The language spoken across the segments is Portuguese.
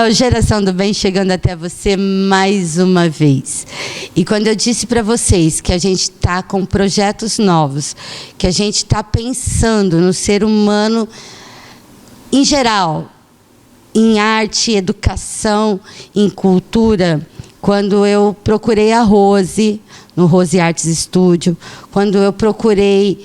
É o Geração do Bem chegando até você mais uma vez. E quando eu disse para vocês que a gente está com projetos novos, que a gente está pensando no ser humano em geral, em arte, educação, em cultura, quando eu procurei a Rose, no Rose Arts Studio, quando eu procurei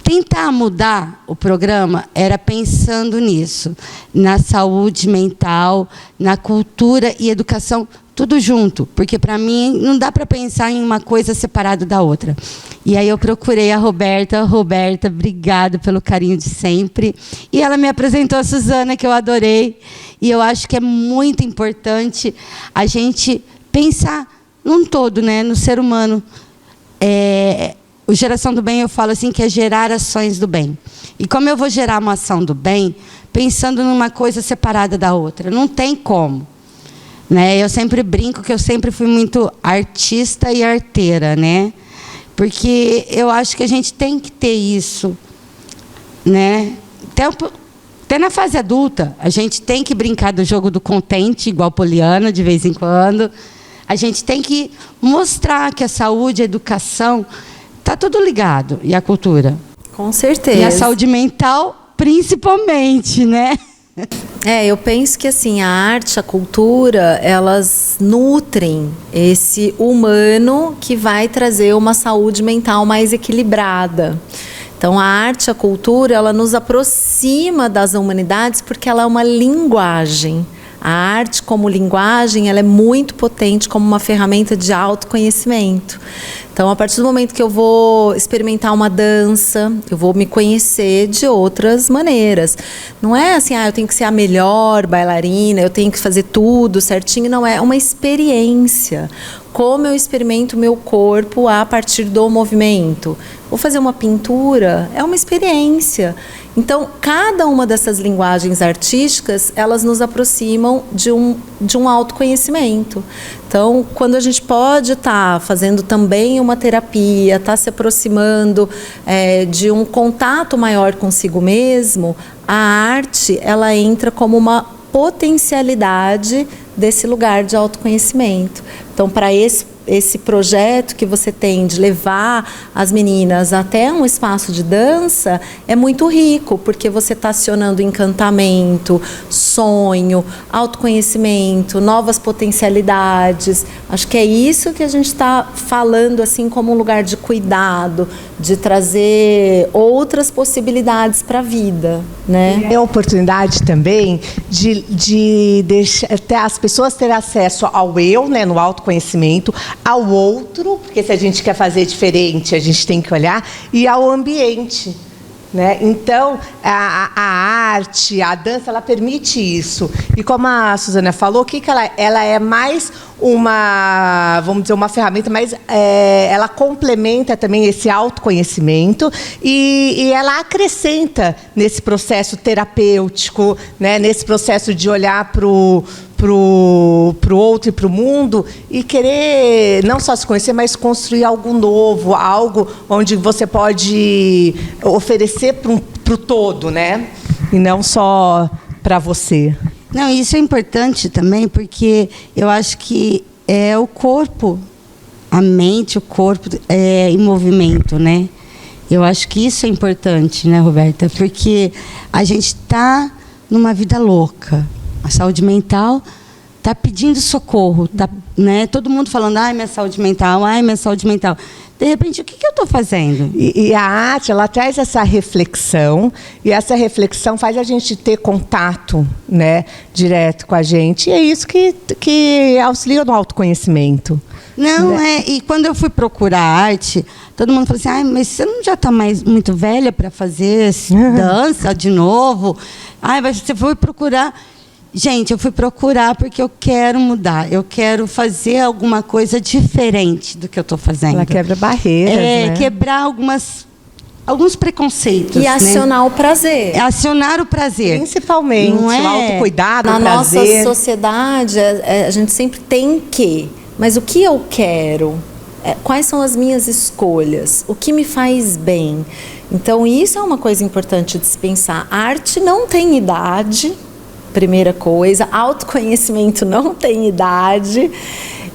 tentar mudar o programa, era pensando nisso, na saúde mental, na cultura e educação, tudo junto, porque para mim não dá para pensar em uma coisa separada da outra. E aí eu procurei a Roberta. Roberta, obrigada pelo carinho de sempre. E ela me apresentou a Suzana, que eu adorei. E eu acho que é muito importante a gente pensar num todo, né, no ser humano. O Geração do Bem, eu falo assim, que é gerar ações do bem. E como eu vou gerar uma ação do bem, pensando numa coisa separada da outra? Não tem como. Né? Eu sempre brinco que eu sempre fui muito artista e arteira, né? Porque eu acho que a gente tem que ter isso. Né? Até na fase adulta, a gente tem que brincar do jogo do contente, igual Poliana, de vez em quando. A gente tem que mostrar que a saúde, a educação... Está tudo ligado, e a cultura? Com certeza. E a saúde mental, principalmente, né? Eu penso que assim, a arte, a cultura, elas nutrem esse humano que vai trazer uma saúde mental mais equilibrada. Então, a arte, a cultura, ela nos aproxima das humanidades porque ela é uma linguagem. A arte, como linguagem, ela é muito potente como uma ferramenta de autoconhecimento. Então, a partir do momento que eu vou experimentar uma dança, eu vou me conhecer de outras maneiras. Não é assim, eu tenho que ser a melhor bailarina, eu tenho que fazer tudo certinho. Não, é uma experiência. Como eu experimento o meu corpo a partir do movimento. Vou fazer uma pintura, é uma experiência. Então, cada uma dessas linguagens artísticas, elas nos aproximam de um autoconhecimento. Então, quando a gente pode estar fazendo também uma terapia, estar se aproximando de um contato maior consigo mesmo, a arte, ela entra como uma potencialidade desse lugar de autoconhecimento. Então, para esse projeto que você tem de levar as meninas até um espaço de dança é muito rico, porque você está acionando encantamento, sonho, autoconhecimento, novas potencialidades. Acho que é isso que a gente está falando assim como um lugar de cuidado, de trazer outras possibilidades para a vida, né? É a oportunidade também de deixar até as pessoas terem acesso ao eu, né, no autoconhecimento, ao outro, porque se a gente quer fazer diferente, a gente tem que olhar, e ao ambiente. Né? Então, a arte, a dança, ela permite isso. E como a Suzana falou, ela é mais vamos dizer, uma ferramenta, mas ela complementa também esse autoconhecimento e ela acrescenta nesse processo terapêutico, né? Nesse processo de olhar para o outro e para o mundo e querer não só se conhecer, mas construir algo novo, algo onde você pode oferecer para o todo, né? E não só para você. Não, isso é importante também, porque eu acho que é o corpo, a mente, o corpo em movimento, né? Eu acho que isso é importante, né, Roberta? Porque a gente está numa vida louca. A saúde mental está pedindo socorro, tá, né? Todo mundo falando, ai, minha saúde mental, ai, minha saúde mental. De repente, o que eu estou fazendo? E a arte, ela traz essa reflexão, e essa reflexão faz a gente ter contato, né, direto com a gente, e é isso que auxilia no autoconhecimento. Não, né? E quando eu fui procurar arte, todo mundo falou assim, ai, mas você não já está muito velha para fazer dança de novo? Ai, mas você foi procurar... Gente, eu fui procurar porque eu quero mudar. Eu quero fazer alguma coisa diferente do que eu estou fazendo. Ela quebra barreiras, né? Quebrar alguns preconceitos. E acionar o prazer. Acionar o prazer. Principalmente, o autocuidado, o prazer. Na nossa sociedade, a gente sempre tem que. Mas o que eu quero? Quais são as minhas escolhas? O que me faz bem? Então, isso é uma coisa importante de se pensar. A arte não tem idade. primeira coisa. Autoconhecimento não tem idade.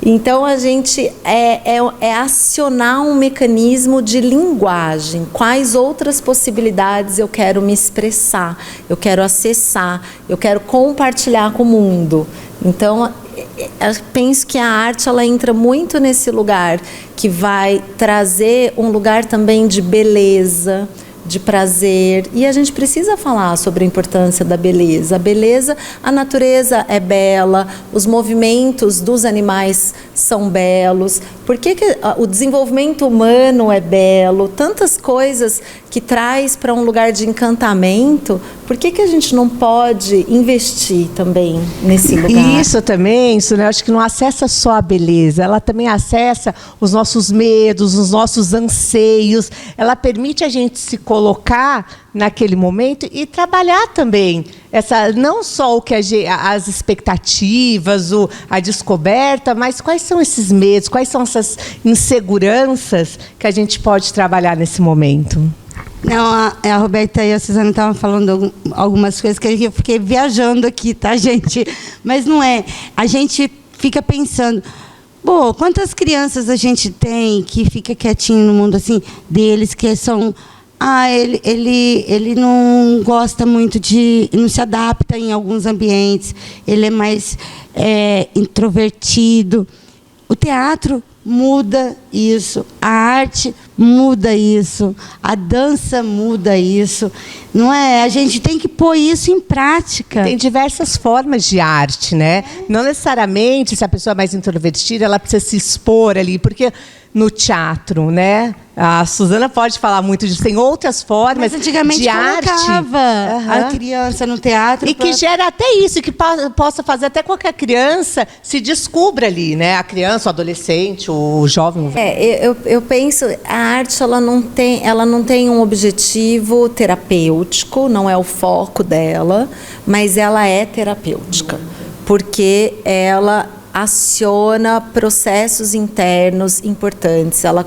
Então, a gente é acionar um mecanismo de linguagem. Quais outras possibilidades eu quero me expressar, eu quero acessar, eu quero compartilhar com o mundo. Então, eu penso que a arte ela entra muito nesse lugar, que vai trazer um lugar também de beleza, de prazer, e a gente precisa falar sobre a importância da beleza. A beleza, a natureza é bela, os movimentos dos animais são belos, por que o desenvolvimento humano é belo, tantas coisas que traz para um lugar de encantamento, por que a gente não pode investir também nesse lugar? Isso também, isso, né? Eu acho que não acessa só a beleza, ela também acessa os nossos medos, os nossos anseios, ela permite a gente se colocar naquele momento e trabalhar também não só o que as expectativas, a descoberta, mas quais são esses medos, quais são essas inseguranças que a gente pode trabalhar nesse momento. Não, a Roberta e a Suzana estavam falando algumas coisas que eu fiquei viajando aqui, tá, gente? Mas não é. A gente fica pensando, pô, quantas crianças a gente tem que fica quietinho no mundo assim deles, que são... ele não gosta muito não se adapta em alguns ambientes, ele é mais introvertido. O teatro muda isso, a arte muda isso, a dança muda isso, não é? A gente tem que pôr isso em prática. Tem diversas formas de arte, né? Não necessariamente, se a pessoa é mais introvertida, ela precisa se expor ali, porque no teatro, né? A Suzana pode falar muito disso. Tem outras formas antigamente de arte. A criança no teatro. E que gera até isso, que possa fazer até qualquer criança se descubra ali, né? A criança, o adolescente, o jovem. Eu penso, a arte ela não tem um objetivo terapêutico, não é o foco dela, mas ela é terapêutica, porque ela aciona processos internos importantes, ela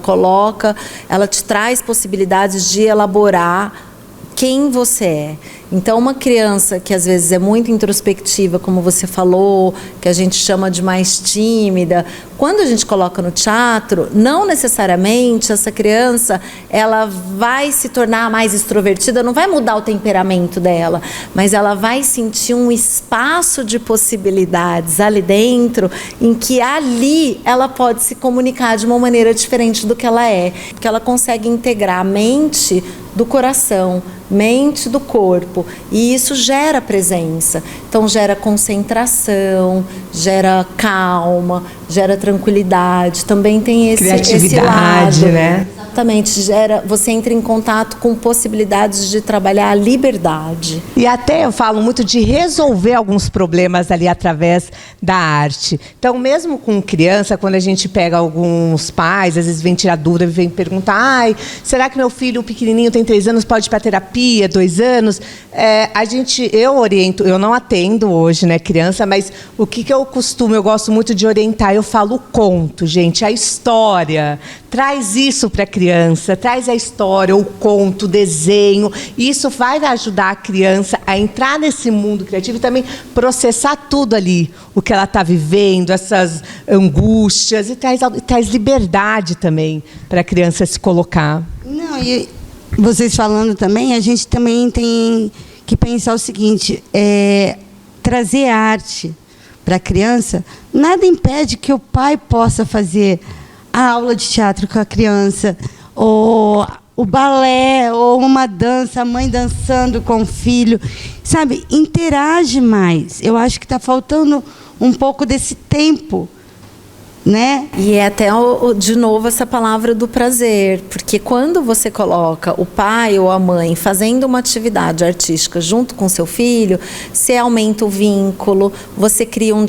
te traz possibilidades de elaborar quem você é. Então, uma criança que às vezes é muito introspectiva, como você falou, que a gente chama de mais tímida, quando a gente coloca no teatro, não necessariamente essa criança ela vai se tornar mais extrovertida, não vai mudar o temperamento dela, mas ela vai sentir um espaço de possibilidades ali dentro, em que ali ela pode se comunicar de uma maneira diferente do que ela é, porque ela consegue integrar a mente do coração, mente do corpo, e isso gera presença. Então gera concentração, gera calma, gera tranquilidade. Também tem esse criatividade, lado, né? Exatamente, você entra em contato com possibilidades de trabalhar a liberdade. E até eu falo muito de resolver alguns problemas ali através da arte. Então, mesmo com criança, quando a gente pega alguns pais, às vezes vem tirar dúvida, vem perguntar, será que meu filho pequenininho tem 3 anos, pode ir para terapia, 2 anos? Eu oriento, eu não atendo hoje, né, criança, mas o que eu gosto muito de orientar, eu falo o conto, gente, a história. Traz isso para a criança, traz a história, o conto, o desenho. Isso vai ajudar a criança a entrar nesse mundo criativo e também processar tudo ali, o que ela está vivendo, essas angústias, e traz liberdade também para a criança se colocar. Não, e vocês falando também, a gente também tem que pensar o seguinte, trazer arte para a criança, nada impede que o pai possa fazer a aula de teatro com a criança, ou o balé, ou uma dança, a mãe dançando com o filho, sabe? Interage mais. Eu acho que está faltando um pouco desse tempo, né? E é até, de novo, essa palavra do prazer, porque quando você coloca o pai ou a mãe fazendo uma atividade artística junto com seu filho, você aumenta o vínculo, você cria um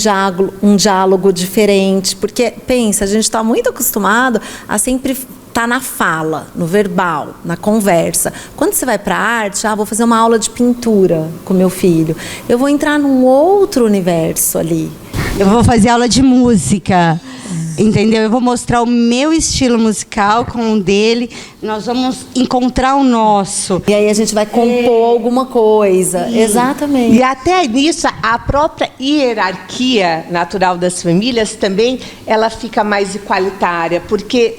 diálogo diferente, porque, pensa, a gente está muito acostumado a sempre estar na fala, no verbal, na conversa. Quando você vai para a arte, vou fazer uma aula de pintura com meu filho, eu vou entrar num outro universo ali. Eu vou fazer aula de música. entendeu? Eu vou mostrar o meu estilo musical com o dele, nós vamos encontrar o nosso. E aí a gente vai compor alguma coisa. Exatamente. E até nisso, a própria hierarquia natural das famílias também, ela fica mais igualitária, porque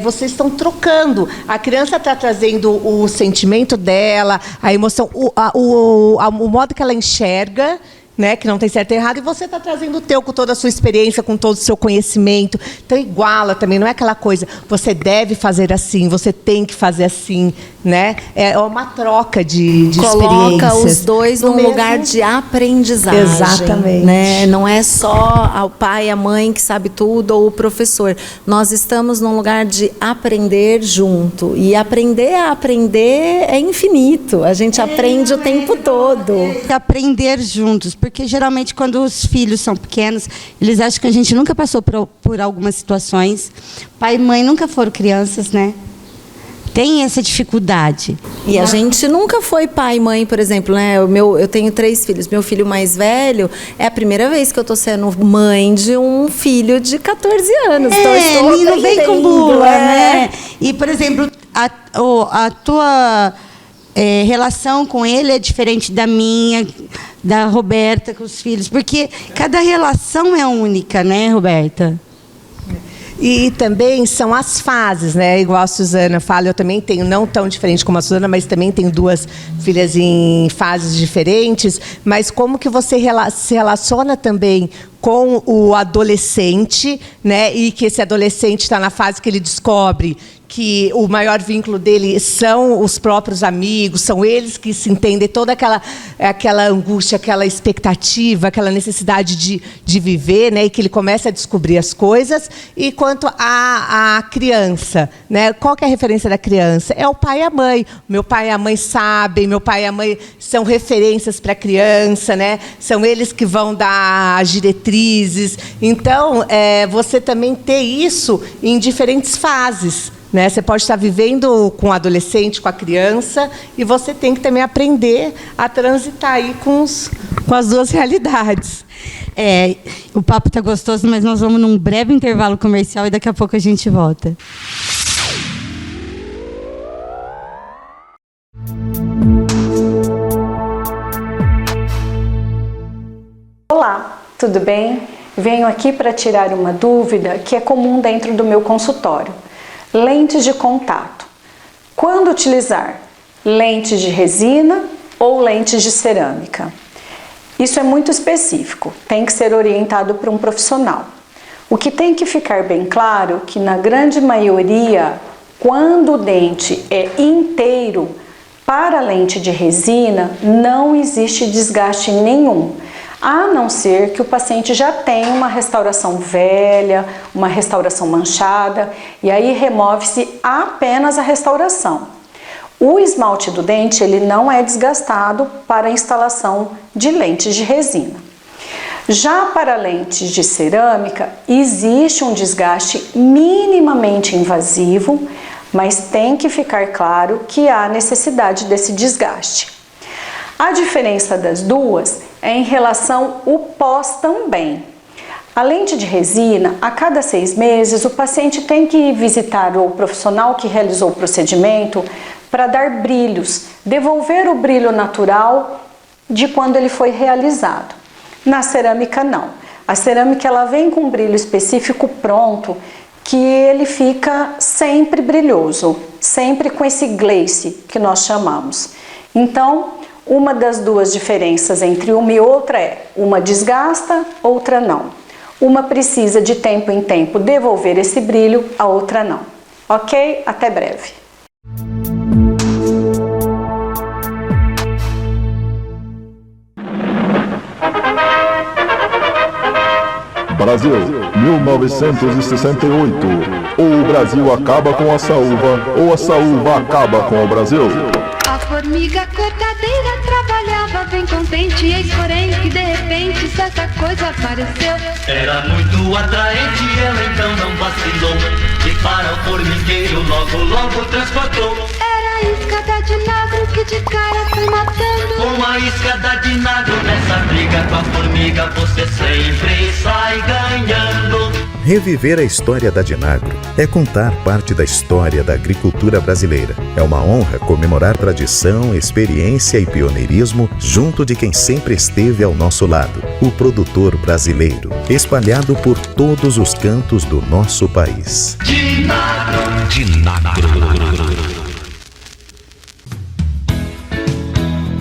vocês estão trocando. A criança está trazendo o sentimento dela, a emoção, o modo que ela enxerga, né, que não tem certo e errado, e você está trazendo o teu com toda a sua experiência, com todo o seu conhecimento. Então, iguala também, não é aquela coisa, você deve fazer assim, você tem que fazer assim, né? É uma troca de experiências. Coloca os dois num lugar de aprendizagem. Exatamente. Né? Não é só o pai e a mãe que sabe tudo ou o professor. Nós estamos num lugar de aprender junto. E aprender a aprender é infinito. A gente aprende o tempo todo. Aprender juntos, porque geralmente quando os filhos são pequenos, eles acham que a gente nunca passou por algumas situações. Pai e mãe nunca foram crianças, né? Tem essa dificuldade. E a gente nunca foi pai e mãe, por exemplo, né? Eu tenho 3 filhos. Meu filho mais velho é a primeira vez que eu estou sendo mãe de um filho de 14 anos. Então eu estou não vem com bula, né? E, por exemplo, a tua relação com ele é diferente da minha, da Roberta com os filhos, porque cada relação é única, né, Roberta? E também são as fases, né? Igual a Suzana fala, eu também tenho, não tão diferente como a Suzana, mas também tenho 2 filhas em fases diferentes. Mas como que você se relaciona também com o adolescente, né? E que esse adolescente está na fase que ele descobre que o maior vínculo dele são os próprios amigos, são eles que se entendem, toda aquela angústia, aquela expectativa, aquela necessidade de viver, né, e que ele começa a descobrir as coisas. E quanto à criança, né, qual que é a referência da criança? É o pai e a mãe. Meu pai e a mãe sabem, meu pai e a mãe são referências para a criança, né, são eles que vão dar as diretrizes. Então, você também ter isso em diferentes fases. Né? Você pode estar vivendo com o adolescente, com a criança, e você tem que também aprender a transitar aí com as 2 realidades. O papo está gostoso, mas nós vamos num breve intervalo comercial e daqui a pouco a gente volta. Olá, tudo bem? Venho aqui para tirar uma dúvida que é comum dentro do meu consultório. Lentes de contato. Quando utilizar? Lentes de resina ou lentes de cerâmica? Isso é muito específico, tem que ser orientado por um profissional. O que tem que ficar bem claro é que na grande maioria, quando o dente é inteiro, para a lente de resina não existe desgaste nenhum. A não ser que o paciente já tenha uma restauração velha, uma restauração manchada, e aí remove-se apenas a restauração. O esmalte do dente ele não é desgastado para a instalação de lentes de resina. Já para lentes de cerâmica, existe um desgaste minimamente invasivo, mas tem que ficar claro que há necessidade desse desgaste. A diferença das duas é em relação ao pós também. A lente de resina, a cada 6 meses, o paciente tem que visitar o profissional que realizou o procedimento para dar brilhos, devolver o brilho natural de quando ele foi realizado. Na cerâmica, não. A cerâmica ela vem com um brilho específico pronto, que ele fica sempre brilhoso, sempre com esse glaze que nós chamamos. Então, uma das 2 diferenças entre uma e outra é, uma desgasta, outra não. Uma precisa de tempo em tempo devolver esse brilho, a outra não. Ok? Até breve. Brasil, 1968. Ou o Brasil acaba com a saúva, ou a saúva acaba com o Brasil. A formiga cortadeira trabalhava bem contente, eis porém que de repente certa coisa apareceu. Era muito atraente, ela então não vacilou, e para o formigueiro logo transportou. Era uma isca da Dinagro que de cara foi matando. Uma isca da Dinagro nessa briga com a formiga, você sempre sai ganhando. Reviver a história da Dinagro é contar parte da história da agricultura brasileira. É uma honra comemorar tradição, experiência e pioneirismo junto de quem sempre esteve ao nosso lado, o produtor brasileiro, espalhado por todos os cantos do nosso país. Dinagro.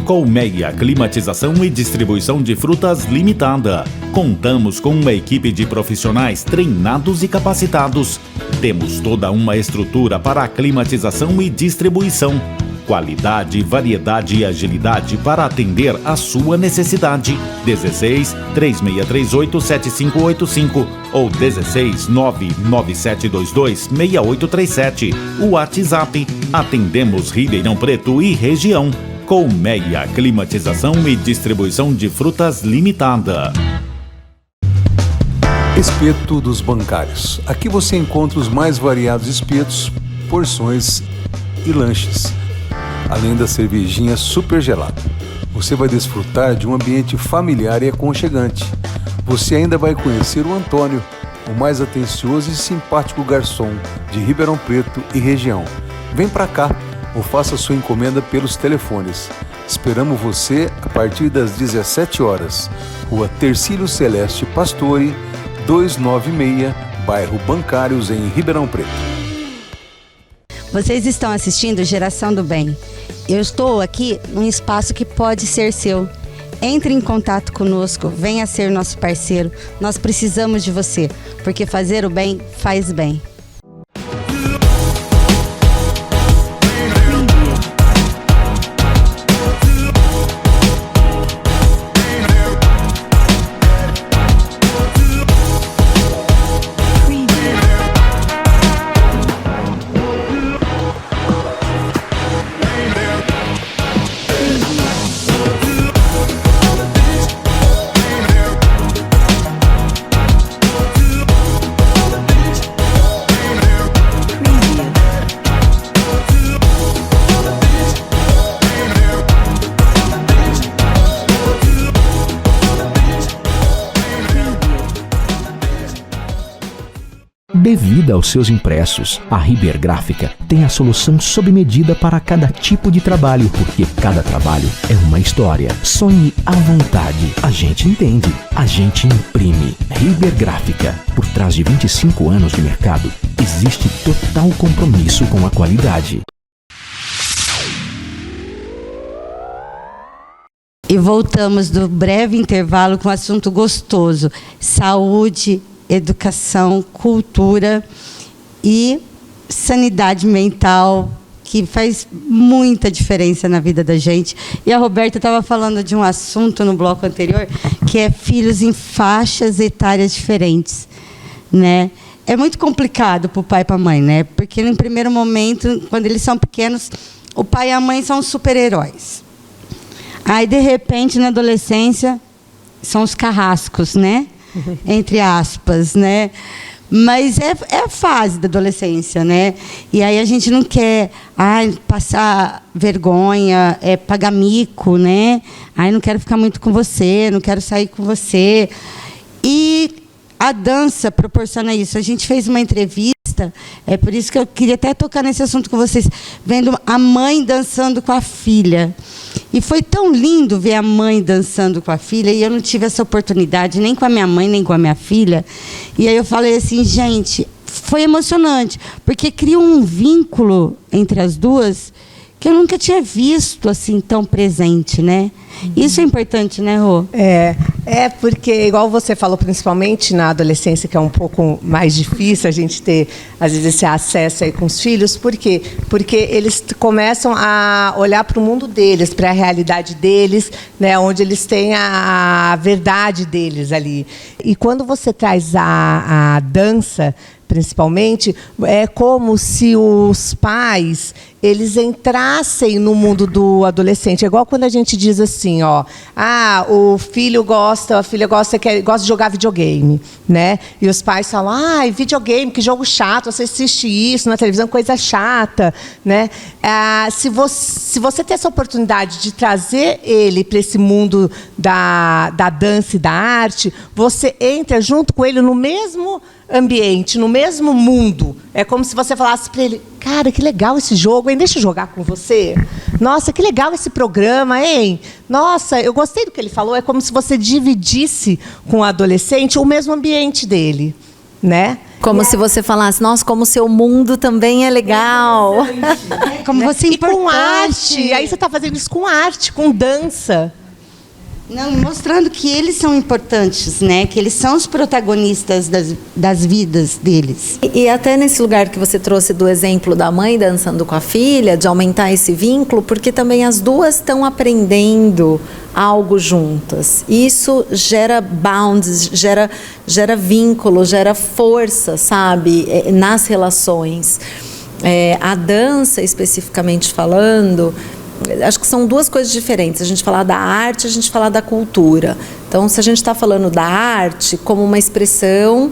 Colmeia Climatização e Distribuição de Frutas Limitada. Contamos com uma equipe de profissionais treinados e capacitados. Temos toda uma estrutura para a climatização e distribuição. Qualidade, variedade e agilidade para atender a sua necessidade. 16 3638 7585 ou 16 99722 6837. O WhatsApp. Atendemos Ribeirão Preto e região. Colmeia Climatização e Distribuição de Frutas Limitada. Espeto dos Bancários. Aqui você encontra os mais variados espetos, porções e lanches, além da cervejinha super gelada. Você vai desfrutar de um ambiente familiar e aconchegante. Você ainda vai conhecer o Antônio, o mais atencioso e simpático garçom de Ribeirão Preto e região. Vem pra cá ou faça sua encomenda pelos telefones. Esperamos você a partir das 17 horas. Rua Tercílio Celeste Pastore, 296, bairro Bancários, em Ribeirão Preto. Vocês estão assistindo Geração do Bem. Eu estou aqui num espaço que pode ser seu. Entre em contato conosco, venha ser nosso parceiro. Nós precisamos de você, porque fazer o bem faz bem. Devido aos seus impressos, a Riber Gráfica tem a solução sob medida para cada tipo de trabalho, porque cada trabalho é uma história. Sonhe à vontade. A gente entende. A gente imprime. Riber Gráfica. Por trás de 25 anos de mercado, existe total compromisso com a qualidade. E voltamos do breve intervalo com um assunto gostoso: saúde, educação, cultura e sanidade mental, que faz muita diferença na vida da gente. E a Roberta estava falando de um assunto no bloco anterior, que é filhos em faixas etárias diferentes, né? É muito complicado para o pai e para a mãe, né? Porque no primeiro momento, quando eles são pequenos, o pai e a mãe são super-heróis. Aí, de repente, na adolescência, são os carrascos, né? Entre aspas, né? Mas é a fase da adolescência, né? E aí a gente não quer passar vergonha, pagar mico, né? Não quero ficar muito com você, não quero sair com você. E a dança proporciona isso. A gente fez uma entrevista, é por isso que eu queria até tocar nesse assunto com vocês, vendo a mãe dançando com a filha. E foi tão lindo ver a mãe dançando com a filha, e eu não tive essa oportunidade, nem com a minha mãe, nem com a minha filha. E aí eu falei assim, gente, foi emocionante, porque criou um vínculo entre as duas que eu nunca tinha visto assim tão presente, né? Isso é importante, né, Rô? É porque, igual você falou, principalmente na adolescência, que é um pouco mais difícil a gente ter, às vezes, esse acesso aí com os filhos. Por quê? Porque eles começam a olhar para o mundo deles, para a realidade deles, né, onde eles têm a verdade deles ali. E quando você traz a dança, principalmente, é como se os pais eles entrassem no mundo do adolescente. É igual quando a gente diz assim, ó, o filho gosta, a filha gosta de jogar videogame, né? E os pais falam, videogame, que jogo chato, você assiste isso na televisão, coisa chata, né? Se você tem essa oportunidade de trazer ele para esse mundo da dança e da arte, você entra junto com ele no mesmo ambiente, no mesmo mundo. É como se você falasse para ele, cara, que legal esse jogo, hein? Deixa eu jogar com você. Nossa, que legal esse programa, hein? Nossa, eu gostei do que ele falou. É como se você dividisse com o adolescente o mesmo ambiente dele, né? Como se você falasse, nossa, como o seu mundo também é legal. Como você é importante. E com arte. Aí você está fazendo isso com arte, com dança. Não, mostrando que eles são importantes, né? Que eles são os protagonistas das vidas deles. E até nesse lugar que você trouxe do exemplo da mãe dançando com a filha, de aumentar esse vínculo, porque também as duas estão aprendendo algo juntas. Isso gera bounds, gera vínculo, gera força, sabe? Nas relações. A dança, especificamente falando, acho que são duas coisas diferentes. A gente falar da arte, a gente falar da cultura. Então, se a gente está falando da arte como uma expressão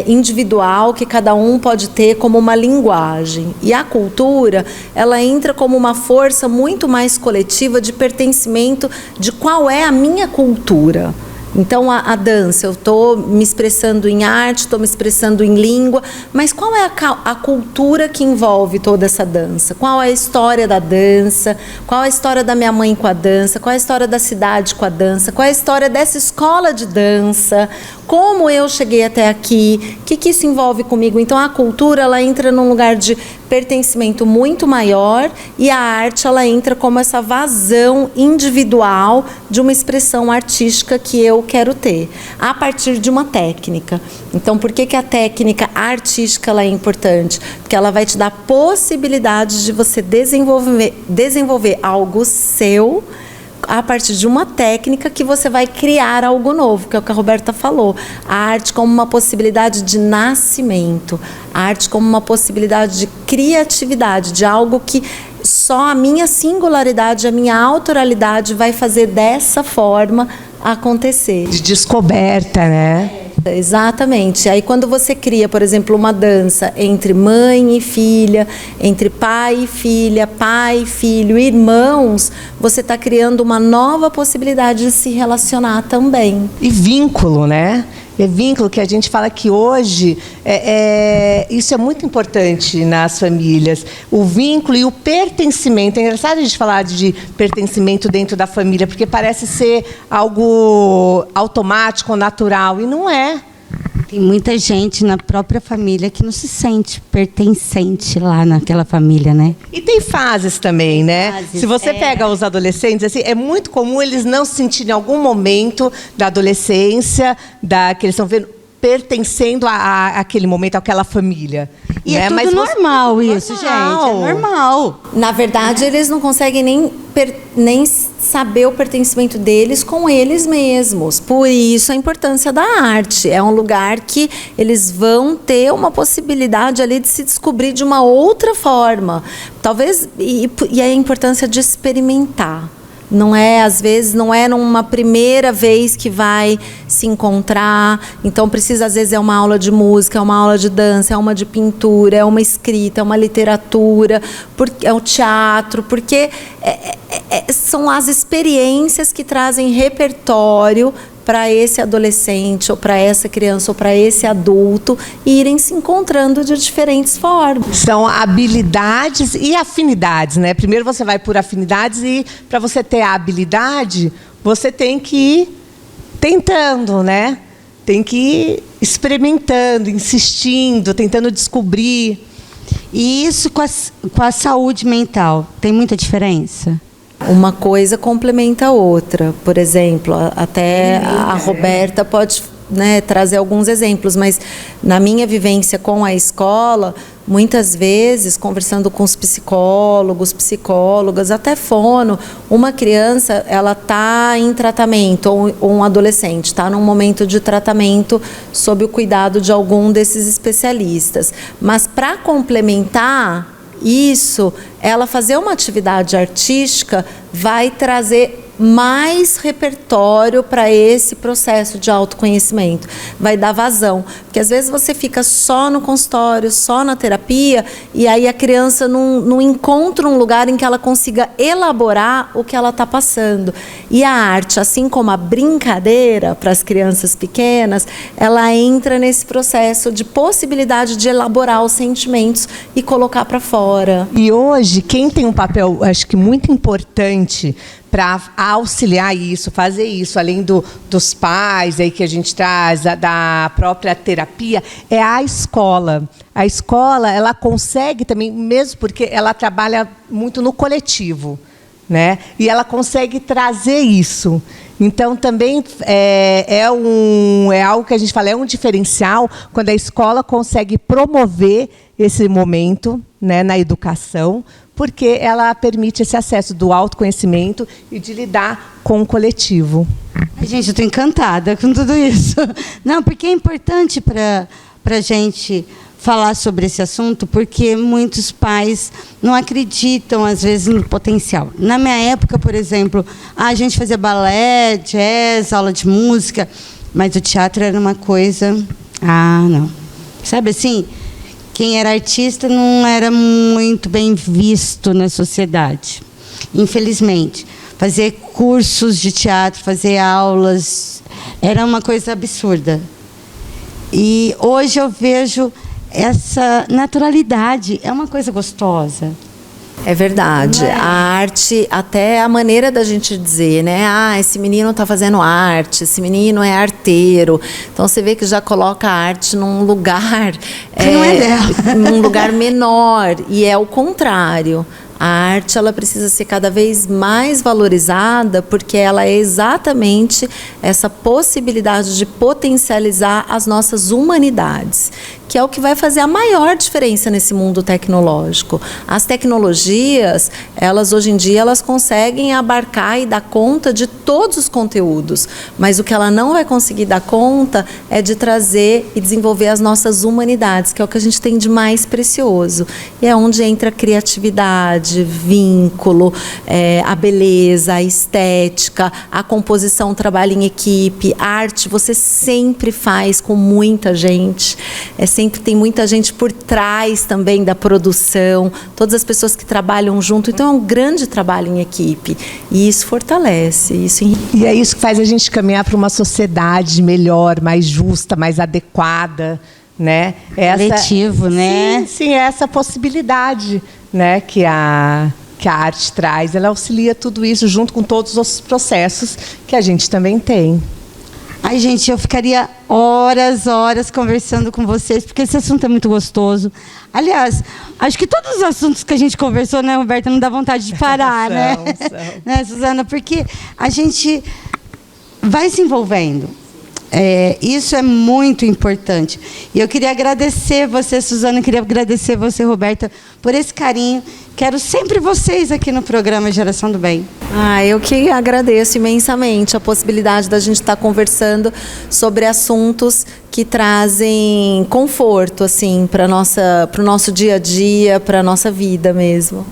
individual que cada um pode ter como uma linguagem. E a cultura, ela entra como uma força muito mais coletiva de pertencimento de qual é a minha cultura. Então, a dança, eu estou me expressando em arte, estou me expressando em língua, mas qual é a cultura que envolve toda essa dança? Qual é a história da dança? Qual é a história da minha mãe com a dança? Qual é a história da cidade com a dança? Qual é a história dessa escola de dança? Como eu cheguei até aqui? O que isso envolve comigo? Então, a cultura, ela entra num lugar de pertencimento muito maior e a arte, ela entra como essa vazão individual de uma expressão artística que eu quero ter, a partir de uma técnica. Então, por que a técnica artística ela é importante? Porque ela vai te dar possibilidade de você desenvolver algo seu a partir de uma técnica que você vai criar algo novo, que é o que a Roberta falou. A arte como uma possibilidade de nascimento, a arte como uma possibilidade de criatividade, de algo que só a minha singularidade, a minha autoralidade vai fazer dessa forma acontecer. De descoberta, né? Exatamente. Aí quando você cria, por exemplo, uma dança entre mãe e filha, entre pai e filha, pai e filho, irmãos, você está criando uma nova possibilidade de se relacionar também. E vínculo, né? É vínculo que a gente fala que hoje isso é muito importante nas famílias. O vínculo e o pertencimento. É engraçado a gente falar de pertencimento dentro da família, porque parece ser algo automático, natural, e não é. Tem muita gente na própria família que não se sente pertencente lá naquela família, né? E tem fases também, né? Fases, se você pega os adolescentes, assim, é muito comum eles não se sentirem em algum momento da adolescência, que eles estão vendo, pertencendo àquele momento, àquela família. E né? É tudo normal isso, gente. É normal. Na verdade, eles não conseguem nem saber o pertencimento deles com eles mesmos. Por isso, a importância da arte. É um lugar que eles vão ter uma possibilidade ali de se descobrir de uma outra forma. Talvez, e a importância de experimentar. Não é, às vezes, não é numa primeira vez que vai se encontrar. Então, precisa, às vezes, é uma aula de música, é uma aula de dança, é uma de pintura, é uma escrita, é uma literatura, é o teatro, porque são as experiências que trazem repertório para esse adolescente, ou para essa criança, ou para esse adulto, irem se encontrando de diferentes formas. São habilidades e afinidades, né? Primeiro você vai por afinidades e para você ter a habilidade, você tem que ir tentando, né? Tem que ir experimentando, insistindo, tentando descobrir. E isso com a saúde mental, tem muita diferença? Uma coisa complementa a outra. Por exemplo, até a Roberta pode, né, trazer alguns exemplos, mas na minha vivência com a escola, Muitas vezes, conversando com os psicólogos, psicólogas, até fono, uma criança, ela está em tratamento, ou um adolescente está num momento de tratamento sob o cuidado de algum desses especialistas. Mas para complementar isso, ela fazer uma atividade artística vai trazer mais repertório para esse processo de autoconhecimento, vai dar vazão, porque às vezes você fica só no consultório, só na terapia, e aí a criança não encontra um lugar em que ela consiga elaborar o que ela está passando. E a arte, assim como a brincadeira para as crianças pequenas, ela entra nesse processo de possibilidade de elaborar os sentimentos e colocar para fora. E hoje, quem tem um papel, acho que muito importante para auxiliar isso, fazer isso, além dos pais aí que a gente traz, da própria terapia, é a escola. A escola, ela consegue também, mesmo porque ela trabalha muito no coletivo, né? E ela consegue trazer isso. Então, também é algo que a gente fala, é um diferencial quando a escola consegue promover esse momento, né, na educação, porque ela permite esse acesso do autoconhecimento e de lidar com o coletivo. Ai, gente, eu estou encantada com tudo isso. Não, porque é importante para a gente falar sobre esse assunto, porque muitos pais não acreditam, às vezes, no potencial. Na minha época, por exemplo, a gente fazia balé, jazz, aula de música, mas o teatro era uma coisa... não. Sabe assim? Quem era artista não era muito bem visto na sociedade, infelizmente. Fazer cursos de teatro, fazer aulas, era uma coisa absurda. E hoje eu vejo essa naturalidade, é uma coisa gostosa. É verdade. A arte, até a maneira da gente dizer, né? Esse menino está fazendo arte, esse menino é arteiro. Então você vê que já coloca a arte num lugar que não é dela. num lugar menor, e é o contrário. A arte, ela precisa ser cada vez mais valorizada, porque ela é exatamente essa possibilidade de potencializar as nossas humanidades, que é o que vai fazer a maior diferença nesse mundo tecnológico. As tecnologias, elas hoje em dia, elas conseguem abarcar e dar conta de todos os conteúdos, mas o que ela não vai conseguir dar conta é de trazer e desenvolver as nossas humanidades, que é o que a gente tem de mais precioso. E é onde entra a criatividade, vínculo, a beleza, a estética, a composição, o trabalho em equipe, arte, você sempre faz com muita gente, sempre tem muita gente por trás também da produção, todas as pessoas que trabalham junto, então é um grande trabalho em equipe, e isso fortalece, isso enriquece. E é isso que faz a gente caminhar para uma sociedade melhor, mais justa, mais adequada, né? Coletivo, né? Sim, essa possibilidade, né, que a arte traz, ela auxilia tudo isso junto com todos os processos que a gente também tem. Ai, gente, eu ficaria horas conversando com vocês, porque esse assunto é muito gostoso. Aliás, acho que todos os assuntos que a gente conversou, né, Roberta, não dá vontade de parar, né, Suzana? Porque a gente vai se envolvendo. Isso é muito importante. E eu queria agradecer você, Suzana, queria agradecer você, Roberta, por esse carinho. Quero sempre vocês aqui no programa Geração do Bem. Eu que agradeço imensamente a possibilidade da gente estar conversando sobre assuntos que trazem conforto, assim, para o nosso dia a dia, para a nossa vida mesmo.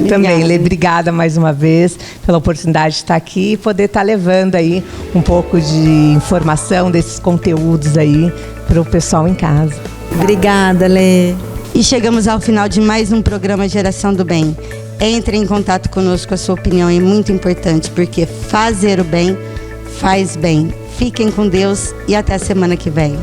Também, Lê, obrigada mais uma vez pela oportunidade de estar aqui e poder estar levando aí um pouco de informação desses conteúdos aí para o pessoal em casa. Obrigada, Lê. E chegamos ao final de mais um programa Geração do Bem. Entre em contato conosco, a sua opinião é muito importante, porque fazer o bem faz bem. Fiquem com Deus e até a semana que vem.